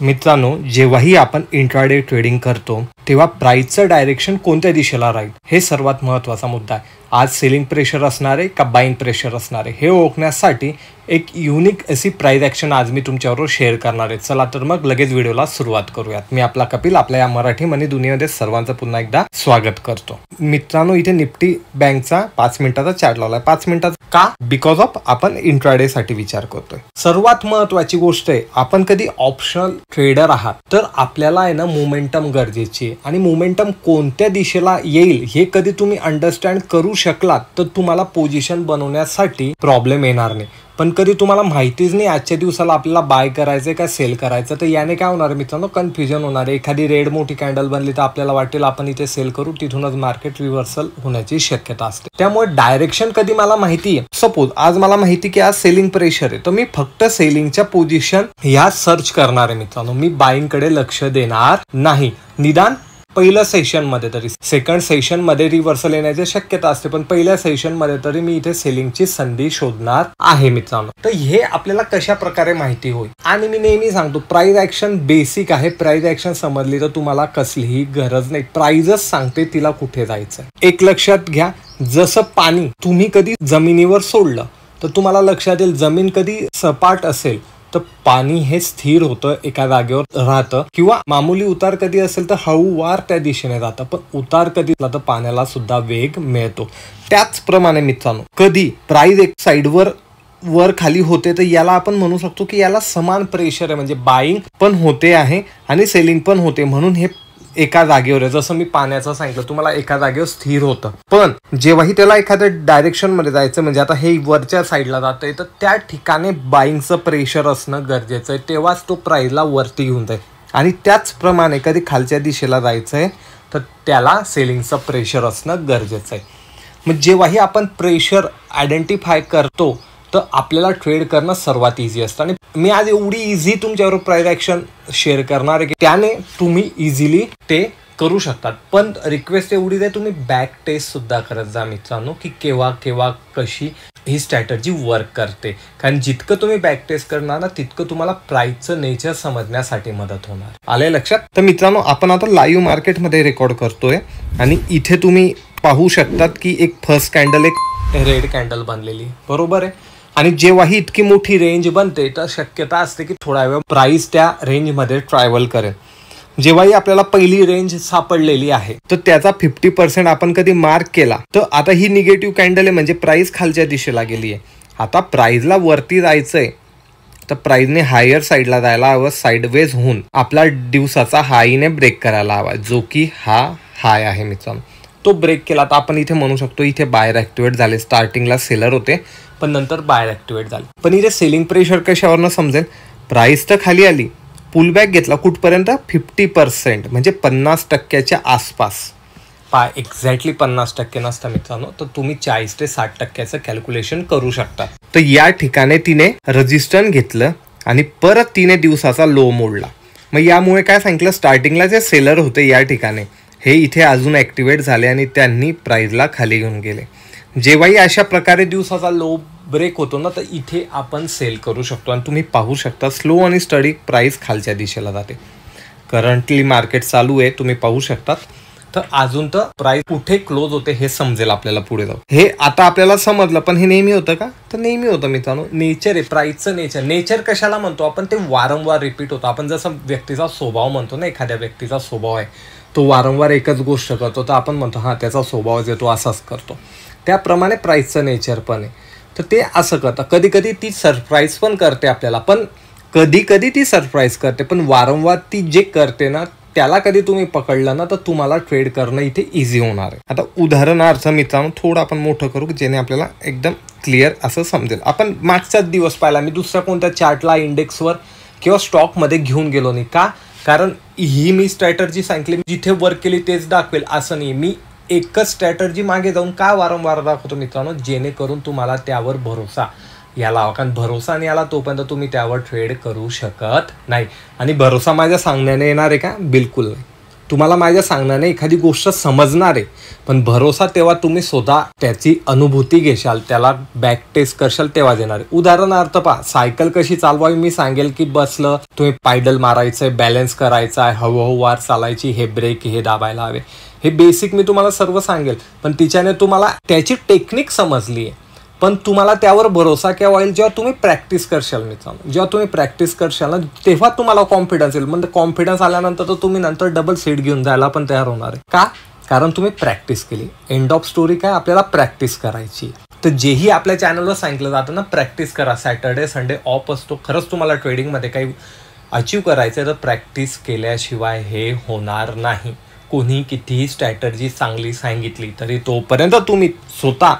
मित्रांनो, जेव्हाही आपण इंट्राडे ट्रेडिंग करतो तेव्हा प्राइसचं डायरेक्शन कोणत्या दिशेला राहील हे सर्वात महत्त्वाचा मुद्दा आहे. आज सेलिंग प्रेशर असणार आहे का बाईंग प्रेशर असणार आहे हे ओळखण्यासाठी एक युनिक अशी प्राइस ॲक्शन आज मी तुमच्याबरोबर शेअर करणार आहे. चला तर मग लगेच व्हिडिओला सुरुवात करूयात. मी आपला कपिल आपल्या या मराठी मनी दुनियेमध्ये सर्वांचं पुन्हा एकदा स्वागत करतो. मित्रांनो, इथे निफ्टी बँकचा 5 मिनिटाचा चार्ट लावलाय. 5 मिनिटाचा का? बिकॉज ऑफ आपण इंट्राडे साठी विचार करतोय. सर्वात महत्त्वाची गोष्ट आहे, आपण कधी ऑप्शनल ट्रेडर आहात तर आपल्याला आहे ना मोमेंटम गरजेची आहे. आणि मोमेंटम कोणत्या दिशेला येईल हे कधी तुम्ही अंडरस्टँड करू शकलात तर तुम्हाला पोझिशन बनवण्यासाठी प्रॉब्लेम येणार नाही. पण कधी तुम्हाला माहितीच नाही आजच्या दिवसाला आपल्याला बाय करायचंय का सेल करायचं, तर याने काय होणार आहे मित्रांनो, कन्फ्युजन होणार आहे. एखादी रेड मोठी कॅन्डल बनली तर आपल्याला वाटेल आपण इथे सेल करू, तिथूनच मार्केट रिव्हर्सल होण्याची शक्यता असते. त्यामुळे डायरेक्शन कधी मला माहिती आहे, सपोज आज मला माहिती की आज सेलिंग प्रेशर आहे तर मी फक्त सेलिंगच्या पोझिशन ह्या सर्च करणार आहे मित्रांनो. मी बाईंग कडे लक्ष देणार नाही. निदान पहिल्या सेशन मध्ये तरी, सेकंड सेशन मध्ये रिव्हर्सल येण्याची शक्यता असते, पण पहिल्या सेशन मध्ये तरी मी इथे सेलिंगची संधी शोधणार आहे मित्रांनो. तर हे आपल्याला कशा प्रकारे माहिती होईल. आणि मी नेहमी सांगतो प्राइस ॲक्शन बेसिक आहे. प्राइस ॲक्शन समजली तर तुम्हाला कसलीही गरज नाही. प्राइसच सांगते तिला कुठे जायचं. एक लक्षात घ्या, जसं पाणी तुम्ही कधी जमिनीवर सोडलं तर तुम्हाला लक्षात येईल जमीन कधी सपाट असेल तर पाणी हे स्थिर होतं, एका जागेवर राहतं. किंवा मामूली उतार कधी असेल तर हळूवार त्या दिशेने जातं, पण उतार कधी तर पाण्याला सुद्धा वेग मिळतो. त्याचप्रमाणे मित्रांनो, कधी प्राइस एक साईडवर वर खाली होते तर याला आपण म्हणू शकतो की याला समान प्रेशर आहे. म्हणजे बाईंग पण होते आहे आणि सेलिंग पण होते, म्हणून हे एका जागेवर आहे. जसं मी पाण्याचं सांगितलं तुम्हाला, एका जागेवर स्थिर होतं. पण जेव्हाही त्याला एखाद्या डायरेक्शन मध्ये जायचं, म्हणजे आता हे वरच्या साईडला जातंय तर त्या ठिकाणी बाईंगचं प्रेशर असणं गरजेचं आहे, तेव्हाच तो प्राइसला वरती घेऊन जाईल. आणि त्याचप्रमाणे कधी खालच्या दिशेला जायचंय तर त्याला सेलिंगचं प्रेशर असणं गरजेचं आहे. मग जेव्हाही आपण प्रेशर आयडेंटिफाय करतो तर आपल्याला ट्रेड करणं सर्वात इझी असतं. आणि मी आज एवढी इझी तुमच्यावर प्राइस ॲक्शन शेअर करणार आहे की त्याने तुम्ही इझिली ते करू शकतात. पण रिक्वेस्ट एवढीच आहे, तुम्ही बॅक टेस्ट सुद्धा करत जा मित्रांनो की केव्हा कशी ही स्ट्रॅटर्जी वर्क करते. कारण जितकं तुम्ही बॅक टेस्ट करणार ना तितकं तुम्हाला प्राइसचं नेचर समजण्यासाठी मदत होणार. आलंय लक्षात? तर मित्रांनो, आपण आता लाईव्ह मार्केटमध्ये रेकॉर्ड करतोय आणि इथे तुम्ही पाहू शकतात की एक फर्स्ट कॅन्डल, एक रेड कॅन्डल बनलेली, बरोबर आहे. आणि जेव्हाही इतकी मोठी रेंज बनते तर शक्यता असते की थोडा वेळ प्राइस त्या रेंजमध्ये ट्रॅव्हल करेल. जेव्हाही आपल्याला पहिली रेंज सापडलेली आहे तर त्याचा 50% आपण कधी मार्क केला तर आता ही निगेटिव्ह कॅन्डल आहे, म्हणजे प्राइस खालच्या दिशेला गेली आहे. आता प्राइसला वरती जायचंय तर प्राइसने हायर साईडला जायला हवं, साईडवेज होऊन आपला दिवसाचा हायने ब्रेक करायला हवा, जो की हा हाय आहे मित्रांनो. तो ब्रेक केला तर आपण इथे म्हणू शकतो इथे बायर ऍक्टिव्हेट झाले. स्टार्टिंगला सेलर होते पण नंतर बायर ऍक्टिव्हेट झाले. पण इथे सेलिंग प्रेशर कशावरनं समजेल, प्राइस तर खाली आली, पुल बॅक घेतला कुठपर्यंत, 50% म्हणजे 50% आसपास. एक्झॅक्टली 50% नसतं मित्रांनो, तर तुम्ही 40 ते 60% कॅल्क्युलेशन करू शकता. तर या ठिकाणी तिने रेजिस्टन्स घेतलं आणि परत तिने दिवसाचा लो मोडला. मग यामुळे काय सांगितलं, स्टार्टिंगला जे सेलर होते या ठिकाणी हे इथे अजून ऍक्टिव्हेट झाले आणि त्यांनी प्राइसला खाली घेऊन गेले. जेव्हाही अशा प्रकारे दिवसाचा लो ब्रेक होतो ना तर इथे आपण सेल करू शकतो. आणि तुम्ही पाहू शकता स्लो आणि स्टडी प्राइस खालच्या दिशेला जाते. करंटली मार्केट चालू आहे, तुम्ही पाहू शकतात. तर अजून तर प्राइस कुठे क्लोज होते हे समजेल आपल्याला पुढे जाऊ. हे आता आपल्याला समजलं, पण हे नेहमी होतं का, तर नेहमी होतं मित्रांनो. नेचर आहे प्राइसचं. नेचर कशाला म्हणतो आपण, ते वारंवार रिपीट होतं. आपण जसं व्यक्तीचा स्वभाव म्हणतो ना, एखाद्या व्यक्तीचा स्वभाव आहे तो वारंवार एकच गोष्ट करतो तर आपण म्हणतो हा त्याचा स्वभाव येतो, असाच करतो. त्याप्रमाणे प्राइसचं नेचर पण आहे. तर ते असं करतं. कधी कधी ती सरप्राईज पण करते आपल्याला, पण कधी ती सरप्राईज करते, पण वारंवार ती जे करते ना त्याला कधी तुम्ही पकडलं ना तर तुम्हाला ट्रेड करणं इथे इझी होणार आहे. आता उदाहरणार्थ मित्रांनो थोडं आपण मोठं करू जेणे आपल्याला एकदम क्लिअर असं समजेल. आपण मागचाच दिवस पाहिला, मी दुसऱ्या कोणत्या चार्टला इंडेक्सवर किंवा स्टॉकमध्ये घेऊन गेलो नाही का, कारण ही मी स्ट्रॅटर्जी सांगितली जिथे वर्क केली तेच दाखवेल असं नाही. मी एकच स्ट्रॅटर्जी मागे जाऊन का वारंवार दाखवतो मित्रांनो, जेणेकरून तुम्हाला त्यावर भरोसा याला हवा. कारण भरोसा नाही आला तोपर्यंत तुम्ही त्यावर ट्रेड करू शकत नाही. आणि भरोसा माझ्या सांगण्याने येणार आहे का, बिलकुल नाही. तुम्हाला माझ्या सांगण्याने एखादी गोष्ट समजणार आहे, पण भरोसा तेव्हा तुम्ही स्वतः त्याची अनुभूती घेशाल, त्याला बॅक टेस्ट करशाल तेव्हा देणार आहे. उदाहरणार्थ पहा, सायकल कशी चालवावी मी सांगेल की बसलं तुम्ही पायडल मारायचंय, बॅलन्स करायचा आहे, हळूहळू वार चालायची, हे ब्रेक हे दाबायला हवे, हे बेसिक मी तुम्हाला सर्व सांगेल. पण तिच्याने तुम्हाला त्याची टेक्निक समजली आहे, पण तुम्हाला त्यावर भरोसा केव्हा होईल जेव्हा तुम्ही प्रॅक्टिस करशाल मित्रांनो. जेव्हा तुम्ही प्रॅक्टिस करशाल ना तेव्हा तुम्हाला कॉन्फिडन्स येईल. म्हणजे कॉन्फिडन्स आल्यानंतर तर तुम्ही नंतर डबल सीट घेऊन जायला पण तयार होणार आहे. का? कारण तुम्ही प्रॅक्टिस केली. एंड ऑफ स्टोरी काय, आपल्याला प्रॅक्टिस करायची. तर जेही आपल्या चॅनलवर सांगितलं जातं ना, प्रॅक्टिस करा. सॅटर्डे संडे ऑफ असतो. खरंच तुम्हाला ट्रेडिंगमध्ये काही अचीव करायचं आहे तर प्रॅक्टिस केल्याशिवाय हे होणार नाही. कोणी कितीही स्ट्रॅटर्जी चांगली सांगितली तरी तोपर्यंत तुम्ही स्वतः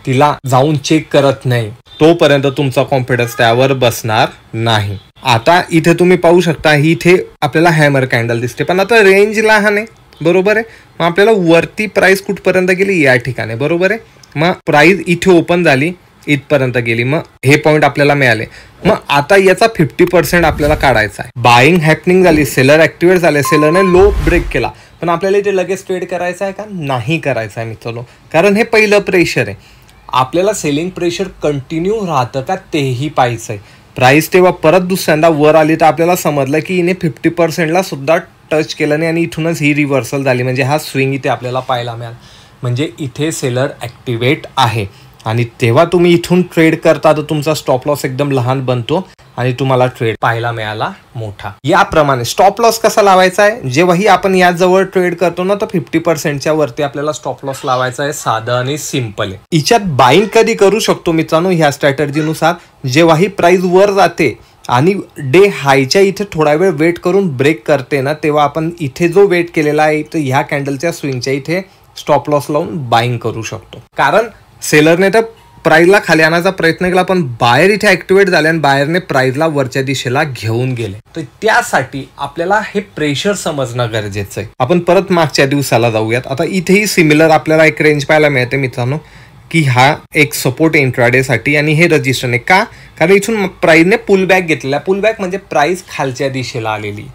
तिला जाऊन चेक करत नाही तोपर्यंत तुमचा कॉन्फिडन्स त्यावर बसणार नाही. आता इथे तुम्ही पाहू शकता, ही इथे आपल्याला हॅमर कॅन्डल दिसते, पण आता रेंज लहान आहे, बरोबर आहे. मग आपल्याला वरती प्राइस कुठपर्यंत गेली या ठिकाणी, बरोबर आहे. मग प्राइस इथे ओपन झाली, इथपर्यंत गेली, मग हे पॉईंट आपल्याला मिळाले. मग आता याचा 50% आपल्याला काढायचा आहे. बाईंग हॅपनिंग झाली, सेलर ऍक्टिव्हेट झाले, सेलरने लो ब्रेक केला, पण आपल्याला इथे लगेच ट्रेड करायचा आहे का? नाही करायचा आहे मित्रांनो, कारण हे पहिलं प्रेशर आहे. आपल्याला सेलिंग प्रेशर कंटिन्यू राहतं का तेही पाहायचं आहे. प्राइस तेव्हा परत दुसऱ्यांदा वर आली तर आपल्याला समजलं की हिने 50%ला सुद्धा टच केलं नाही आणि इथूनच ही रिव्हर्सल झाली. म्हणजे हा स्विंग इथे आपल्याला पाहायला मिळाला. म्हणजे इथे सेलर ॲक्टिवेट आहे आणि तेव्हा तुम्ही इथून ट्रेड करता तर तुमचा स्टॉप लॉस एकदम लहान बनतो आणि तुम्हाला ट्रेड पाहायला मिळाला मोठा. याप्रमाणे स्टॉप लॉस कसा लावायचा आहे, जेव्हाही आपण या जवळ ट्रेड करतो ना तर 50%च्या वरती आपल्याला स्टॉप लॉस लावायचा आहे. साधं आणि सिंपल आहे. हिच्यात बाईंग कधी करू शकतो मित्रांनो, ह्या स्ट्रॅटर्जीनुसार जेव्हाही प्राइस वर जाते आणि डे हायच्या इथे थोडा वेळ वेट करून ब्रेक करते ना, तेव्हा आपण इथे जो वेट केलेला आहे तर ह्या कॅन्डलच्या स्विंगच्या इथे स्टॉप लॉस लावून बाईंग करू शकतो. कारण सेलरने तर प्राइसला खाली आणायचा प्रयत्न केला, पण बायर इथे ऍक्टिव्हेट झाले आणि बायरने प्राइसला वरच्या दिशेला घेऊन गेले. तर त्यासाठी आपल्याला हे प्रेशर समजणं गरजेचं आहे. आपण परत मागच्या दिवसाला जाऊयात. आता इथेही सिमिलर आपल्याला एक रेंज पाहायला मिळते मित्रांनो, की हा एक सपोर्ट इंट्राडे साठी आणि हे रजिस्टर आहे. का? कारण इथून प्राइसने पुल बॅक घेतलेला. पुल बॅक म्हणजे प्राइस खालच्या दिशेला आलेली.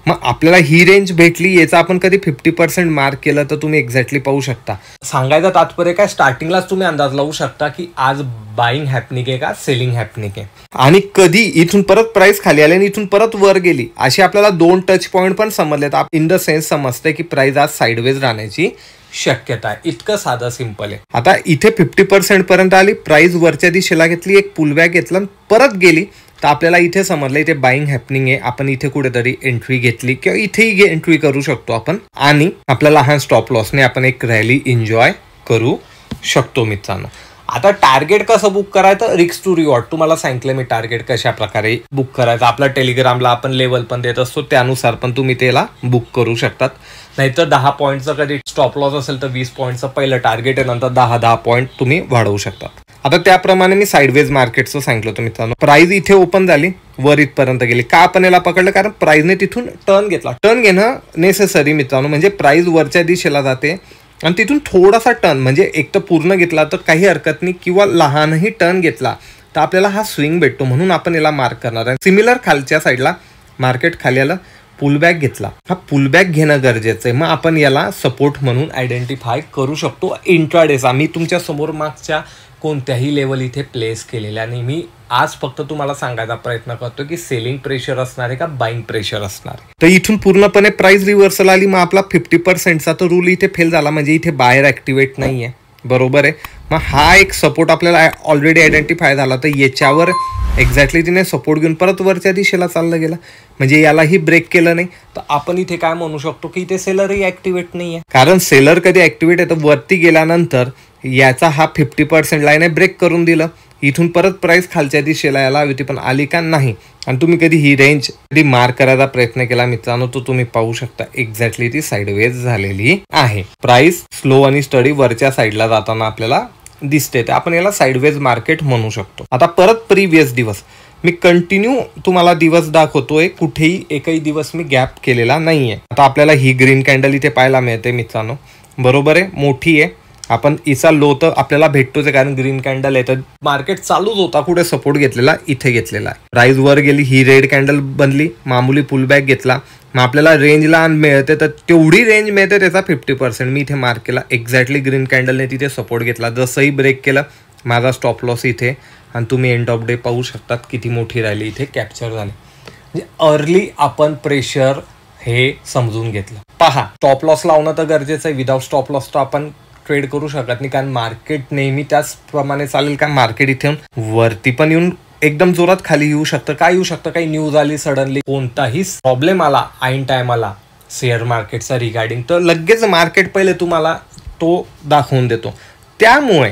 मग आपल्याला ही रेंज भेटली, याचा आपण कधी 50% मार्क केलं तर तुम्ही एक्झॅक्टली पाहू शकता. सांगायचं तात्पर्य काय, स्टार्टिंगलाच तुम्ही अंदाज लावू शकता की आज बाईंग हॅपनिंग आहे का सेलिंग हॅपनिंग आहे. आणि कधी इथून परत प्राइस खाली आली आणि इथून परत वर गेली, असे आपल्याला 2 टच पॉईंट पण समजलेत. इन द सेन्स समजते की प्राइस आज साईडवेज राहण्याची शक्यता आहे. इतकं साधं सिंपल आहे. आता इथे 50% पर्यंत आली, प्राइस वरच्या दिशेला घेतली, एक पुलबॅक घेतला, परत गेली, तर आपल्याला इथे समजलं इथे बाईंग हॅपनिंग आहे. आपण इथे कुठेतरी एंट्री घेतली किंवा इथेही एंट्री करू शकतो आपण आणि आपल्या लहान स्टॉप लॉसने आपण एक रॅली एन्जॉय करू शकतो मित्रांनो. आता टार्गेट कसं बुक करायचं, रिस्क टू रिवॉर्ड तुम्हाला सांगितलं मी. टार्गेट कशा प्रकारे बुक करायचं, आपल्या टेलिग्रामला आपण लेवल पण देत असतो, त्यानुसार पण तुम्ही त्याला बुक करू शकतात. नाहीतर 10 पॉईंटचं कधी स्टॉप लॉस असेल तर 20 पॉईंटचं पहिलं टार्गेट आहे, नंतर 10 पॉईंट तुम्ही वाढवू शकतात. आता त्याप्रमाणे मी साईडवेज मार्केटचं सांगितलं होतं मित्रांनो. प्राइस इथे ओपन झाली, वर इथपर्यंत गेली. का आपण याला पकडलं? कारण प्राइसने तिथून टर्न घेतला. टर्न घेणं नेसेसरी मित्रांनो, म्हणजे प्राइस वरच्या दिशेला जाते आणि तिथून थोडासा टर्न, म्हणजे एक तर पूर्ण घेतला तर काही हरकत नाही, किंवा लहानही टर्न घेतला तर आपल्याला हा स्विंग भेटतो, म्हणून आपण याला मार्क करणार आहे. सिमिलर खालच्या साईडला मार्केट खाली आलं, पुलबॅक घेतला, हा पुलबॅक घेणं गरजेचं आहे. मग आपण याला सपोर्ट म्हणून आयडेंटिफाय करू शकतो इंट्राडेचा. मी तुमच्या समोर मागच्या कोणत्याही लेवल इथे प्लेस केलेल्या नाही. मी आज फक्त तुम्हाला सांगायचा प्रयत्न करतो की सेलिंग प्रेशर असणार आहे का बाईंग प्रेशर असणार आहे. तर इथून पूर्णपणे प्राइस रिव्हर्सल आली, मग आपला 50%चा तर रूल इथे फेल झाला, म्हणजे इथे बायर ऍक्टिव्हेट नाहीये, बरोबर आहे. मग हा एक सपोर्ट आपल्याला ऑलरेडी आयडेंटिफाय झाला, तर याच्यावर एक्झॅक्टली तिने सपोर्ट घेऊन परत वरच्या दिशेला चाललं गेलं, म्हणजे यालाही ब्रेक केलं नाही. तर आपण इथे काय म्हणू शकतो की इथे सेलरही ऍक्टिव्हेट नाहीये. कारण सेलर कधी ऍक्टिव्हेट आहे तर वरती गेल्यानंतर याचा हा 50% लाईन आहे, ब्रेक करून दिलं, इथून परत प्राइस खालच्या दिशेला यायला हवी होती, पण आली का? नाही. आणि तुम्ही कधी ही रेंज कधी मार्क करायचा प्रयत्न केला मित्रांनो, तो तुम्ही पाहू शकता एक्झॅक्टली ती साईडवेज झालेली आहे. प्राइस स्लो आणि स्टडी वरच्या साईडला जाताना आपल्याला दिसते, तर आपण याला साईडवेज मार्केट म्हणू शकतो. आता परत प्रिव्हियस दिवस मी कंटिन्यू तुम्हाला दिवस दाखवतोय, कुठेही एकही दिवस मी गॅप केलेला नाहीये. आता आपल्याला ही ग्रीन कॅन्डल इथे पाहायला मिळते मित्रांनो, बरोबर आहे, मोठी आहे आपण इचा लो तर आपल्याला भेटतोच आहे, कारण ग्रीन कॅन्डल आहे तर मार्केट चालूच होता. कुठे सपोर्ट घेतलेला, इथे घेतलेला आहे. प्राइस वर गेली, ही रेड कॅन्डल बनली, मामूली पुलबॅक घेतला. मग आपल्याला रेंजला मिळते तर तेवढी रेंज मिळते त्याचा 50%. मी इथे मार्क केला, एक्झॅक्टली ग्रीन कॅन्डलने तिथे सपोर्ट घेतला. जसंही ब्रेक केलं माझा स्टॉप लॉस इथे, आणि तुम्ही एंड ऑफ डे पाहू शकतात किती मोठी रॅली इथे कॅप्चर झाली. म्हणजे अर्ली आपण प्रेशर हे समजून घेतलं. पहा, स्टॉप लॉस लावणं तर गरजेचं आहे. विदाउट स्टॉप लॉस तर आपण ट्रेड करू शकत नाही, कारण मार्केट नेहमी त्याचप्रमाणे चालेल. का मार्केट इथे वरती पण येऊन एकदम जोरात खाली येऊ शकतं. काय येऊ शकतं, काही न्यूज आली सडनली, कोणताही प्रॉब्लेम आला ऐन टायमाला शेअर मार्केटचा रिगार्डिंग, तर लगेच मार्केट पहिले तुम्हाला तो दाखवून देतो. त्यामुळे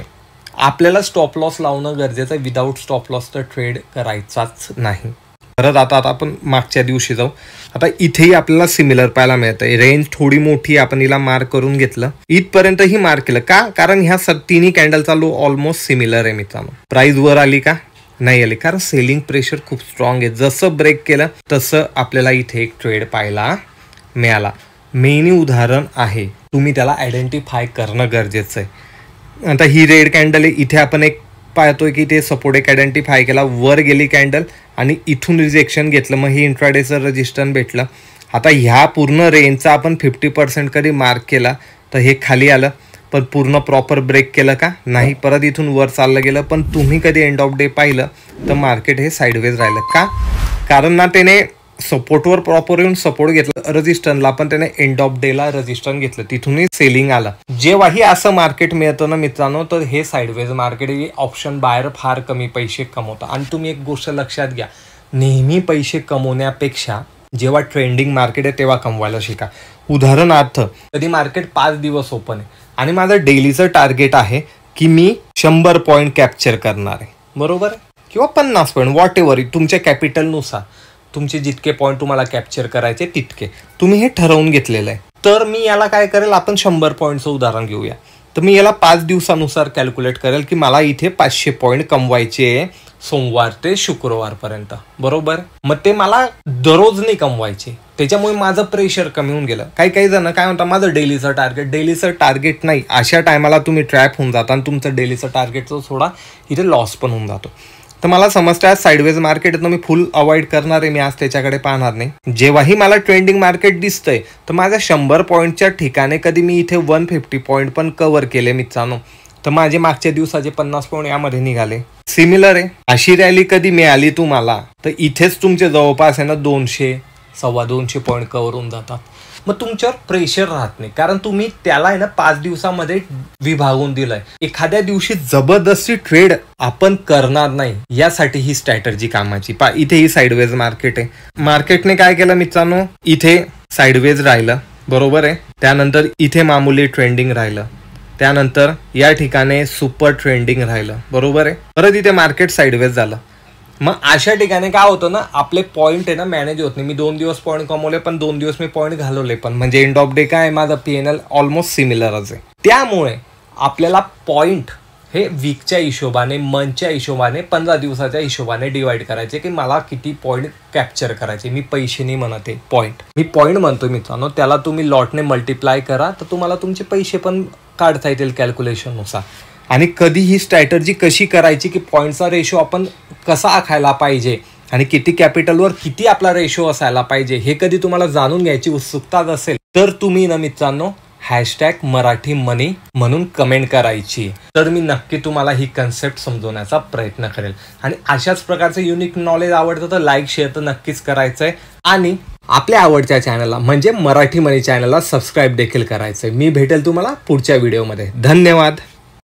आपल्याला स्टॉप लॉस लावणं गरजेचं आहे. विदाऊट स्टॉप लॉस तर ट्रेड करायचाच नाही. परत आता आपण मागच्या दिवशी जाऊ. आता इथेही आपल्याला सिमिलर पाहायला मिळतं. रेंज थोडी मोठी, आपण हिला मार्क करून घेतलं, इथपर्यंतही मार्क केलं. का? कारण ह्या तिन्ही कॅन्डलचा लो ऑलमोस्ट सिमिलर आहे मित्रांनो. प्राइस वर आली का? नाही आली, कारण सेलिंग प्रेशर खूप स्ट्रॉंग आहे. जसं ब्रेक केलं तसं आपल्याला इथे एक ट्रेड पाहायला मिळाला. मेन उदाहरण आहे, तुम्ही त्याला आयडेंटिफाय करणं गरजेचं आहे. आता ही रेड कॅन्डल आहे, इथे आपण एक पाहतोय की ते सपोर्ट एक आयडेंटिफाय केला, वर गेली कॅन्डल आणि इथून रिजेक्शन घेतलं, मग हे इंट्राडेचं रजिस्टन्स भेटलं. आता ह्या पूर्ण रेंजचा आपण 50% कधी मार्क केला तर हे खाली आलं, पण पूर्ण प्रॉपर ब्रेक केलं का? नाही, परत इथून वर चाललं गेलं. पण तुम्ही कधी एंड ऑफ डे पाहिलं तर मार्केट हे साईडवेज राहिलं. का? कारण ना त्याने सपोर्टवर प्रॉपर येऊन सपोर्ट घेतलं रजिस्टन्सला, पण त्याने एंड ऑफ डेला रजिस्टन्स घेतलं, तिथूनही सेलिंग आलं. जेव्हाही असं मार्केट मिळतं ना मित्रांनो, तर हे साईडवेज मार्केट, ऑप्शन बायर फार कमी पैसे कमवतं. आणि तुम्ही एक गोष्ट लक्षात घ्या, नेहमी पैसे कमवण्यापेक्षा जेव्हा ट्रेंडिंग मार्केट आहे तेव्हा कमवायला शिका. उदाहरणार्थ, कधी मार्केट 5 दिवस ओपन आहे आणि माझं डेलीचं टार्गेट आहे की मी 100 पॉईंट कॅप्चर करणार आहे, बरोबर, किंवा 50 पॉईंट, वॉट एव्हर तुमच्या कॅपिटलनुसार तुमचे जितके पॉईंट तुम्हाला कॅप्चर करायचे तितके तुम्ही हे ठरवून घेतलेलं आहे. तर मी याला काय करेल, आपण 100 पॉईंटचं उदाहरण घेऊया. तर मी याला 5 दिवसानुसार कॅल्क्युलेट करेल की मला इथे 500 पॉईंट कमवायचे सोमवार ते शुक्रवारपर्यंत, बरोबर. मग ते मला दररोज नाही कमवायचे, त्याच्यामुळे माझं प्रेशर कमी होऊन गेलं. काही जण काय म्हणतात, माझं डेलीचं टार्गेट नाही. अशा टायमाला तुम्ही ट्रॅप होऊन जाता आणि तुमचं डेलीचं टार्गेटचं थोडा इथे लॉस पण होऊन जातो. तर मला समजतं आज साईडवेज मार्केट मी फुल अवॉइड करणार आहे, मी आज त्याच्याकडे पाहणार नाही. जेव्हाही मला ट्रेंडिंग मार्केट दिसतंय तर माझ्या 100 पॉईंटच्या ठिकाणी कधी मी इथे 150 पॉईंट पण कव्हर केले मित्रांनो, तर माझे मागच्या दिवसाचे 50 पॉईंट यामध्ये निघाले. सिमिलर आहे, अशी रॅली कधी मिळाली तुम्हाला तर इथेच तुमचे जवळपास आहे ना 200 सव्वा 200 पॉईंट कव्हर होऊन जातात. मग तुमच्यावर प्रेशर राहत नाही, कारण तुम्ही त्याला आहे ना 5 दिवसामध्ये विभागून दिलंय. एखाद्या दिवशी जबरदस्ती ट्रेड आपण करणार नाही, यासाठी ही स्ट्रॅटर्जी कामाची. इथे ही साईडवेज मार्केट आहे. मार्केटने काय केलं मित्रांनो, इथे साईडवेज राहिलं, बरोबर आहे. त्यानंतर इथे मामूली ट्रेंडिंग राहिलं, त्यानंतर या ठिकाणी सुपर ट्रेंडिंग राहिलं, बरोबर आहे. परत इथे मार्केट साईडवेज झालं. मग अशा ठिकाणी काय होतं ना, आपले पॉईंट आहे ना मॅनेज होत नाही. मी 2 दिवस पॉईंट कमवले, पण 2 दिवस मी पॉईंट घालवले पण, म्हणजे एंड ऑफ डे काय माझा PNL ऑलमोस्ट सिमिलरच आहे. त्यामुळे आपल्याला पॉईंट हे वीकच्या हिशोबाने, मंथच्या हिशोबाने, 15 दिवसाच्या हिशोबाने डिवाइड करायचे की मला किती पॉईंट कॅप्चर करायचे. मी पैसे नाही म्हणत आहे, पॉईंट मी पॉईंट म्हणतो मित्रांनो. त्याला तुम्ही लॉटने मल्टिप्लाय करा तर तुम्हाला तुमचे पैसे पण काढता येतील कॅल्क्युलेशननुसार. आणि कधी ही स्ट्रॅटर्जी कशी करायची की पॉईंटचा रेशो आपण कसा आखायला पाहिजे आणि किती कॅपिटलवर किती आपला रेशो असायला पाहिजे, हे कधी तुम्हाला जाणून घ्यायची उत्सुकता असेल तर तुम्ही ना मित्रांनो #मराठी मनी म्हणून कमेंट करायची, तर मी नक्की तुम्हाला ही कन्सेप्ट समजवण्याचा प्रयत्न करेल. आणि अशाच प्रकारचे युनिक नॉलेज आवडतं तर लाईक शेअर तर नक्कीच करायचंय, आणि आपल्या आवडत्या चॅनलला म्हणजे मराठी मनी चॅनलला सबस्क्राईब देखील करायचंय. मी भेटेल तुम्हाला पुढच्या व्हिडिओमध्ये. धन्यवाद.